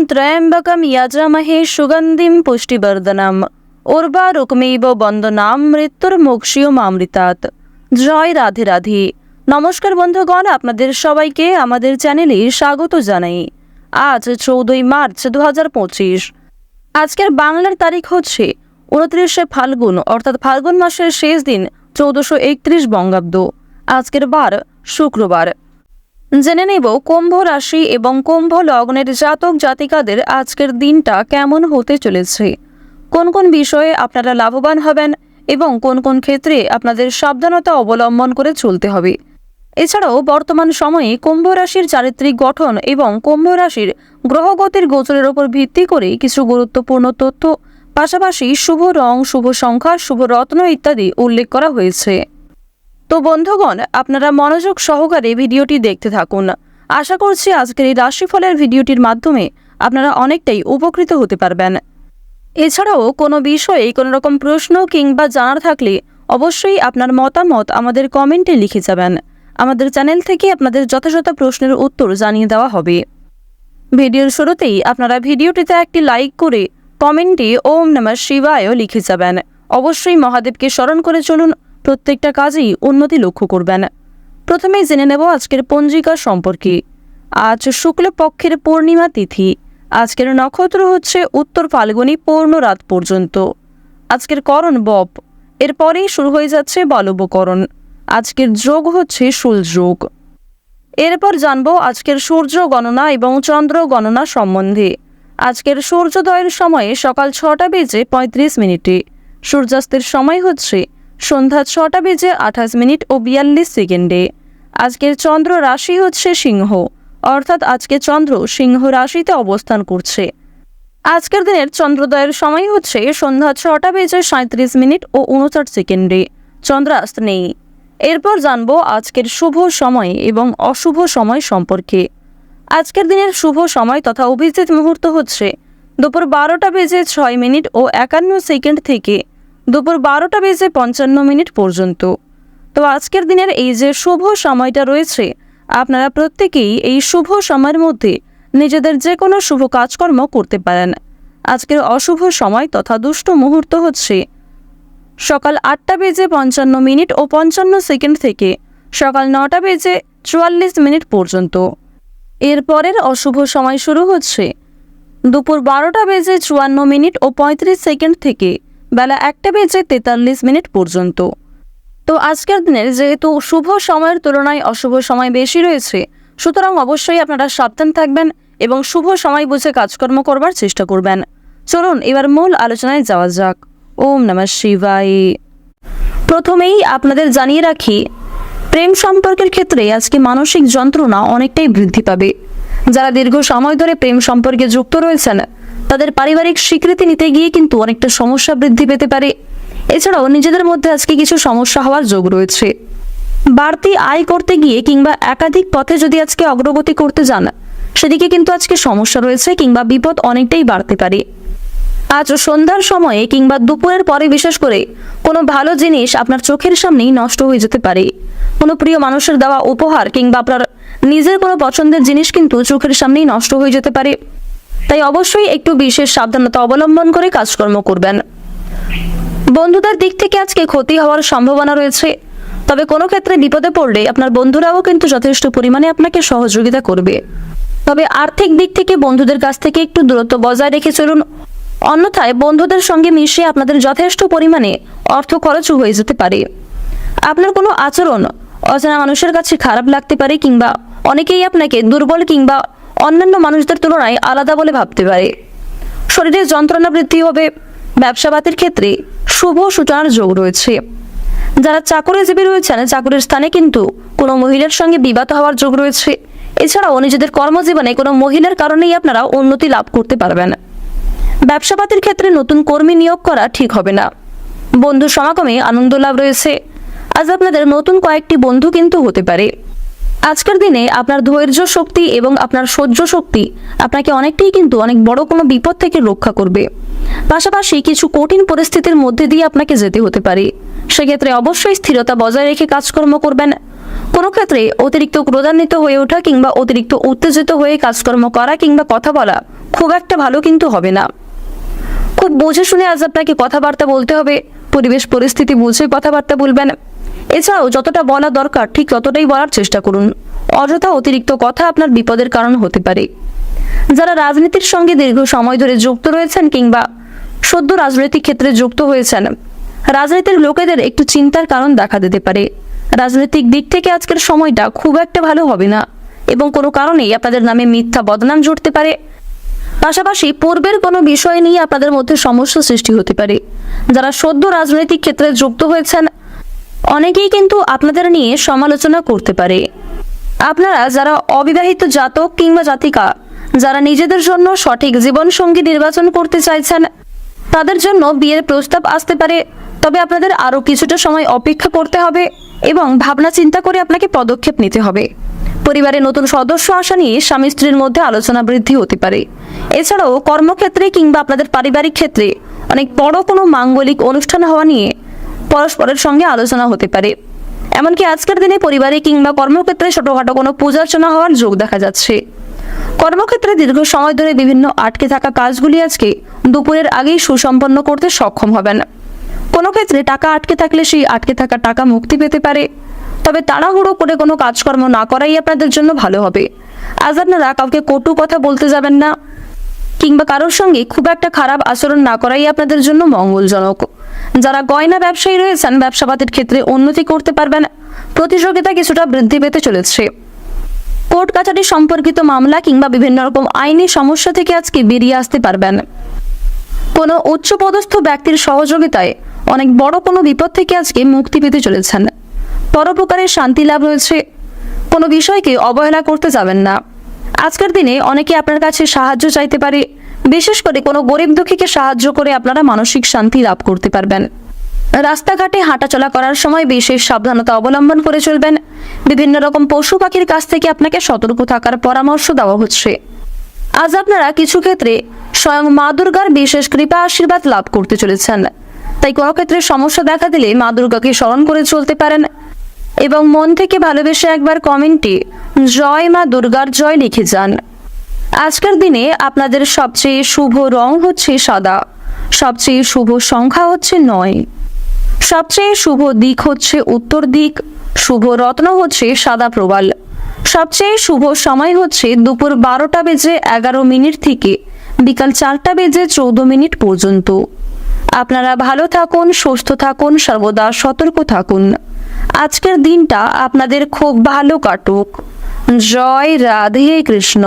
ত্র্যম্বকম যজামহে সুগন্ধিম পুষ্টিবর্ধনম উর্বারুকমিব বন্দনাম মৃত্যুর্মোক্ষীয়মামৃতাৎ। জয় রাধে রাধে। নমস্কার বন্ধুগণ, আপনাদের সবাইকে আমাদের চ্যানেলে স্বাগত জানাই। আজ 14 মার্চ 2025। আজকের বাংলার তারিখ হচ্ছে 29শে ফাল্গুন, অর্থাৎ ফাল্গুন মাসের শেষ দিন, 1431 বঙ্গাব্দ। আজকের বার শুক্রবার। জেনে নেব কুম্ভ রাশি এবং কুম্ভ লগ্নের জাতক জাতিকাদের আজকের দিনটা কেমন হতে চলেছে, কোন কোন বিষয়ে আপনারা লাভবান হবেন এবং কোন কোন ক্ষেত্রে আপনাদের সাবধানতা অবলম্বন করে চলতে হবে। এছাড়াও বর্তমান সময়ে কুম্ভ রাশির চারিত্রিক গঠন এবং কুম্ভ রাশির গ্রহগতির গোচরের উপর ভিত্তি করে কিছু গুরুত্বপূর্ণ তথ্য, পাশাপাশি শুভ রং, শুভ সংখ্যা, শুভ রত্ন ইত্যাদি উল্লেখ করা হয়েছে। তো বন্ধুগণ, আপনারা মনোযোগ সহকারে ভিডিওটি দেখতে থাকুন। আশা করছি আজকের এই রাশিফলের ভিডিওটির মাধ্যমে আপনারা অনেকটাই উপকৃত হতে পারবেন। এছাড়াও কোনো বিষয়ে কোনো রকম প্রশ্ন কিংবা জানার থাকলে অবশ্যই আপনার মতামত আমাদের কমেন্টে লিখে যাবেন। আমাদের চ্যানেল থেকে আপনাদের যথাযথ প্রশ্নের উত্তর জানিয়ে দেওয়া হবে। ভিডিওর শুরুতেই আপনারা ভিডিওটিতে একটি লাইক করে কমেন্টে ওম নমঃ শিবায় লিখে যাবেন। অবশ্যই মহাদেবকে স্মরণ করে চলুন, প্রত্যেকটা কাজেই উন্নতি লক্ষ্য করবেন। প্রথমেই জেনে নেব আজকের পঞ্জিকা সম্পর্কে। আজ শুক্লপক্ষের পূর্ণিমা তিথি। আজকের নক্ষত্র হচ্ছে উত্তর ফাল্গুনী পূর্ণ রাত পর্যন্ত। আজকের করণ বপ, এরপরেই শুরু হয়ে যাচ্ছে বালবকরণ। আজকের যোগ হচ্ছে শুল যোগ। এরপর জানব আজকের সূর্য গণনা এবং চন্দ্র গণনা সম্বন্ধে। আজকের সূর্যোদয়ের সময়ে সকাল 6:35 সূর্যাস্তের সময় হচ্ছে সন্ধ্যা 6:28 ও 42 সেকেন্ডে। আজকের চন্দ্র রাশি হচ্ছে সিংহ, অর্থাৎ আজকে চন্দ্র সিংহ রাশিতে অবস্থান করছে। আজকের দিনের চন্দ্রোদয়ের সময় হচ্ছে সন্ধ্যা 6:37 ও 59 সেকেন্ডে। চন্দ্রাস্ত নেই। এরপর জানব আজকের শুভ সময় এবং অশুভ সময় সম্পর্কে। আজকের দিনের শুভ সময় তথা অভিজিৎ মুহূর্ত হচ্ছে দুপুর 12:06 ও 51 সেকেন্ড থেকে দুপুর 12:55 পর্যন্ত। তো আজকের দিনের এই যে শুভ সময়টা রয়েছে, আপনারা প্রত্যেকেই এই শুভ সময়ের মধ্যে নিজেদের যে কোনো শুভ কাজকর্ম করতে পারেন। আজকের অশুভ সময় তথা দুষ্ট মুহূর্ত হচ্ছে সকাল 8:55 ও 55 সেকেন্ড থেকে সকাল 9:44 পর্যন্ত। এরপরের অশুভ সময় শুরু হচ্ছে দুপুর 12:54 ও 35 সেকেন্ড থেকে বেলা 1:43 পর্যন্ত। তো আজকের দিনের যেহেতু শুভ সময়ের তুলনায় অশুভ সময় বেশি রয়েছে, সুতরাং অবশ্যই আপনারা সাবধান থাকবেন এবং শুভ সময় বুঝে কাজকর্ম করবার চেষ্টা করবেন। চলুন এবার মূল আলোচনায় যাওয়া যাক। ওম নমঃ শিবায়। প্রথমেই আপনাদের জানিয়ে রাখি, প্রেম সম্পর্কের ক্ষেত্রে আজকে মানসিক যন্ত্রণা অনেকটাই বৃদ্ধি পাবে। যারা দীর্ঘ সময় ধরে প্রেম সম্পর্কে যুক্ত রয়েছেন, তাদের পারিবারিক স্বীকৃতি নিতে গিয়ে কিন্তু অনেকটা সমস্যা বৃদ্ধি পেতে পারে। এছাড়াও নিজেদের মধ্যে আজকে কিছু সমস্যা হওয়ার যোগ রয়েছে। বাড়তি আয় করতে গিয়ে কিংবা একাধিক পথে যদি আজকে অগ্রগতি করতে যান, সেদিকে কিন্তু আজকে সমস্যা রয়েছে কিংবা বিপদ অনেকটাই বাড়তে পারে। আজ সন্ধ্যার সময়ে কিংবা দুপুরের পরে বিশেষ করে কোনো ভালো জিনিস আপনার চোখের সামনেই নষ্ট হয়ে যেতে পারে। কোনো প্রিয় মানুষের দেওয়া উপহার কিংবা আপনার নিজের কোনো পছন্দের জিনিস কিন্তু চোখের সামনেই নষ্ট হয়ে যেতে পারে। তাই অবশ্যই একটু বিশেষ সাবধানতা অবলম্বন করে কাজকর্ম করবেন। বন্ধুদের দিক থেকে আজকে ক্ষতি হওয়ার সম্ভাবনা রয়েছে, তবে কোনো ক্ষেত্রে বিপদে পড়লে আপনার বন্ধুরাও কিন্তু যথেষ্ট পরিমাণে আপনাকে সহযোগিতা করবে। তবে আর্থিক দিক থেকে বন্ধুদের কাছ থেকে একটু দূরত্ব বজায় রেখে চলুন, অন্যথায় বন্ধুদের সঙ্গে মিশে আপনাদের যথেষ্ট পরিমাণে অর্থ খরচও হয়ে যেতে পারে। আপনার কোনো আচরণ অজানা মানুষের কাছে খারাপ লাগতে পারে কিংবা অনেকেই আপনাকে দুর্বল কিংবা অন্যান্য মানুষদের তুলনায় আলাদা বলে ভাবতে পারে। শরীরে যন্ত্রণা বৃদ্ধি হবে। ব্যবসাপাতির ক্ষেত্রে শুভ সূচনার যোগ রয়েছে। যারা চাকরিজীবী রয়েছেন, চাকরির স্থানে কিন্তু কোনো মহিলার সঙ্গে বিবাদ হওয়ার যোগ রয়েছে। এছাড়াও নিজেদের কর্মজীবনে কোনো মহিলার কারণেই আপনারা উন্নতি লাভ করতে পারবেন। ব্যবসাপাতির ক্ষেত্রে নতুন কর্মী নিয়োগ করা ঠিক হবে না। বন্ধু সমাগমে আনন্দ লাভ রয়েছে। আজ আপনাদের নতুন কয়েকটি বন্ধু কিন্তু হতে পারে। আজকের দিনে আপনার ধৈর্য শক্তি এবং আপনার সহ্য শক্তি আপনাকে অনেকটাই কিন্তু অনেক বড় কোনো বিপদ থেকে রক্ষা করবে। পাশাপাশি কিছু কঠিন পরিস্থিতির মধ্যে দিয়ে আপনাকে যেতে হতে পারে। সেক্ষেত্রে অবশ্যই স্থিরতা বজায় রেখে কাজকর্ম করবেন। কোনো ক্ষেত্রে অতিরিক্ত ক্রোধান্বিত হয়ে ওঠা কিংবা অতিরিক্ত উত্তেজিত হয়ে কাজকর্ম করা কিংবা কথা বলা খুব একটা ভালো কিন্তু হবে না। খুব বুঝে শুনে আজ আপনাকে কথাবার্তা বলতে হবে, পরিবেশ পরিস্থিতি বুঝে কথাবার্তা বলবেন। এছাড়াও যতটা বলা দরকার ঠিক ততটাই বলার চেষ্টা করুন। অযথা অতিরিক্ত কথা আপনার বিপদের কারণ হতে পারে। যারা রাজনীতির সঙ্গে দীর্ঘ সময় ধরে যুক্ত রয়েছেন কিংবা সদ্য রাজনৈতিক ক্ষেত্রে যুক্ত হয়েছেন, রাজনীতির লোকেদের একটু চিন্তার কারণ দেখা দিতে পারে। রাজনৈতিক দিক থেকে আজকের সময়টা খুব একটা ভালো হবে না এবং কোনো কারণেই আপনাদের নামে মিথ্যা বদনাম জুটতে পারে। পাশাপাশি পূর্বের কোনো বিষয় নিয়ে আপনাদের মধ্যে সমস্যা সৃষ্টি হতে পারে। যারা সদ্য রাজনৈতিক ক্ষেত্রে যুক্ত হয়েছেন, অনেকেই কিন্তু আপনাদের নিয়ে সমালোচনা করতে পারে। আপনারা যারা অবিবাহিত জাতক কিংবা জাতিকা, যারা নিজেদের জন্য সঠিক জীবনসঙ্গী নির্বাচন করতে চাইছেন, তাদের জন্য বিয়ের প্রস্তাব আসতে পারে। তবে আপনাদের আরও কিছুটা সময় অপেক্ষা করতে হবে এবং ভাবনা চিন্তা করে আপনাকে পদক্ষেপ নিতে হবে। পরিবারে নতুন সদস্য আসা নিয়ে স্বামী স্ত্রীর মধ্যে আলোচনা বৃদ্ধি হতে পারে। এছাড়াও কর্মক্ষেত্রে কিংবা আপনাদের পারিবারিক ক্ষেত্রে অনেক বড় কোনো মাঙ্গলিক অনুষ্ঠান হওয়া নিয়ে পরস্পরের সঙ্গে আলোচনা হতে পারে। এমনকি আজকের দিনে পরিবারে কিংবা কর্মক্ষেত্রে ছোটখাটো কোনো পূজার্চনা হওয়ার যোগ দেখা যাচ্ছে। কর্মক্ষেত্রে দীর্ঘ সময় ধরে বিভিন্ন আটকে থাকা কাজগুলি আজকে দুপুরের আগেই সুসম্পন্ন করতে সক্ষম হবেন। কোনো ক্ষেত্রে টাকা আটকে থাকলে সেই আটকে থাকা টাকা মুক্তি পেতে পারে। তবে তাড়াহুড়ো করে কোনো কাজকর্ম না করাই আপনাদের জন্য ভালো হবে। আজ আপনারা কাউকে কটু কথা বলতে যাবেন না কিংবা কারোর সঙ্গে খুব একটা খারাপ আচরণ না করাই আপনাদের জন্য মঙ্গলজনক। যারা গয়না ব্যবসায়ী রয়েছেন, ব্যবসাপাতির ক্ষেত্রে উন্নতি করতে পারবেন। প্রতিযোগিতা কিছুটা বৃদ্ধি পেতে চলেছে। কোর্ট কাছারি সম্পর্কিত মামলা কিংবা বিভিন্ন রকম আইনি সমস্যা থেকে আজকে বেরিয়ে আসতে পারবেন। কোনো উচ্চপদস্থ ব্যক্তির সহযোগিতায় অনেক বড় কোনো বিপদ থেকে আজকে মুক্তি পেতে চলেছেন। পরোপকারের শান্তি লাভ রয়েছে। কোনো বিষয়কে অবহেলা করতে যাবেন না। আজকের দিনে অনেকে আপনার কাছে সাহায্য চাইতে পারে। বিশেষ করে কোনো গরিব দুঃখীকে সাহায্য করে আপনারা মানসিক শান্তি লাভ করতে পারবেন। রাস্তাঘাটে হাঁটাচলা করার সময় বিশেষ সাবধানতা অবলম্বন করে চলবেন। বিভিন্ন রকম পশু পাখির কাছ থেকে আপনাকে সতর্ক থাকার পরামর্শ দেওয়া হচ্ছে। আজ আপনারা কিছু ক্ষেত্রে স্বয়ং মা দুর্গার বিশেষ কৃপা আশীর্বাদ লাভ করতে চলেছেন। তাই কোনো ক্ষেত্রে সমস্যা দেখা দিলে মা দুর্গাকে স্মরণ করে চলতে পারেন এবং মন থেকে ভালোবেসে একবার কমেন্টে জয় মা দুর্গার জয় লিখে যান। আজকের দিনে আপনাদের সবচেয়ে শুভ রং হচ্ছে সাদা, সবচেয়ে শুভ সংখ্যা হচ্ছে 9, সবচেয়ে শুভ দিক হচ্ছে উত্তর দিক, শুভ রত্ন হচ্ছে সাদা প্রবাল, সবচেয়ে শুভ সময় হচ্ছে দুপুর 12:11 থেকে বিকাল 4:14 পর্যন্ত। আপনারা ভালো থাকুন, সুস্থ থাকুন, সর্বদা সতর্ক থাকুন। আজকের দিনটা আপনাদের খুব ভালো কাটুক। জয় রাধে কৃষ্ণ।